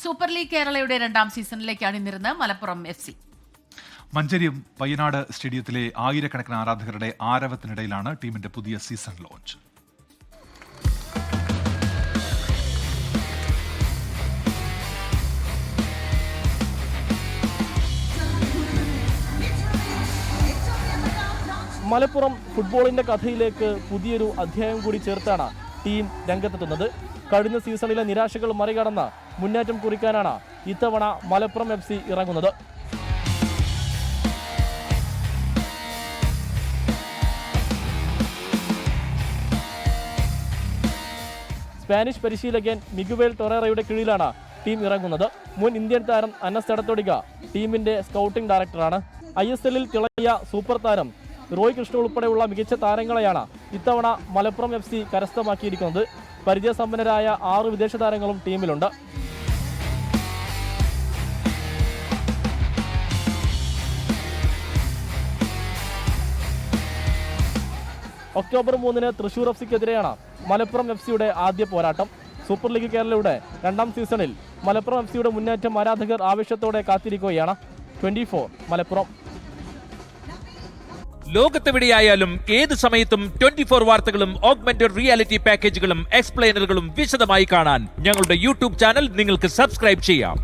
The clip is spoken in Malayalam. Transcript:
സൂപ്പർ ലീഗ് കേരളയുടെ 2ാം സീസണിലേക്കാണ് ഇന്നിരുന്ന് മലപ്പുറം FC. മഞ്ചേരിയും പയ്യനാട് സ്റ്റേഡിയത്തിലെ ആയിരക്കണക്കിന് ആരാധകരുടെ ആരവത്തിനിടയിലാണ് ടീമിന്റെ പുതിയ സീസൺ ലോഞ്ച്. മലപ്പുറം ഫുട്ബോളിന്റെ കഥയിലേക്ക് പുതിയൊരു അധ്യായം കൂടി ചേർത്താണ് ടീം രംഗത്തെത്തുന്നത്. കഴിഞ്ഞ സീസണിലെ നിരാശകൾ മറികടന്ന് മുന്നേറ്റം കുറിക്കാനാണ് ഇത്തവണ മലപ്പുറം FC ഇറങ്ങുന്നത്. സ്പാനിഷ് പരിശീലകൻ മിഗുവേൽ ടൊറേറയുടെ കീഴിലാണ് ടീം ഇറങ്ങുന്നത്. മുൻ ഇന്ത്യൻ താരം അനസ് എടത്തൊടിക ടീമിന്റെ സ്കൗട്ടിംഗ് ഡയറക്ടറാണ്. ISL-ൽ തിളങ്ങിയ സൂപ്പർ താരം റോയ് കൃഷ്ണ ഉൾപ്പെടെയുള്ള മികച്ച താരങ്ങളെയാണ് ഇത്തവണ മലപ്പുറം FC കരസ്ഥമാക്കിയിരിക്കുന്നത്. പരിചയസമ്പന്നരായ 6 വിദേശ താരങ്ങളും ടീമിലുണ്ട്. ഒക്ടോബർ 3-ന് തൃശൂർ FCക്കെതിരെയാണ് മലപ്പുറം FCയുടെ ആദ്യ പോരാട്ടം. സൂപ്പർ ലീഗ് കേരളയുടെ 2ാം സീസണിൽ മലപ്പുറം FCയുടെ മുന്നേറ്റം ആരാധകർ ആവേശത്തോടെ കാത്തിരിക്കുകയാണ്. 24 മലപ്പുറം. ലോകത്തെവിടെയായാലും ഏത് സമയത്തും 24 വാർത്തകളും ഓഗ്മെന്റഡ് റിയാലിറ്റി പാക്കേജുകളും എക്സ്പ്ലെയിനറുകളും വിശദമായി കാണാൻ ഞങ്ങളുടെ യൂട്യൂബ് ചാനൽ നിങ്ങൾക്ക് സബ്സ്ക്രൈബ് ചെയ്യാം.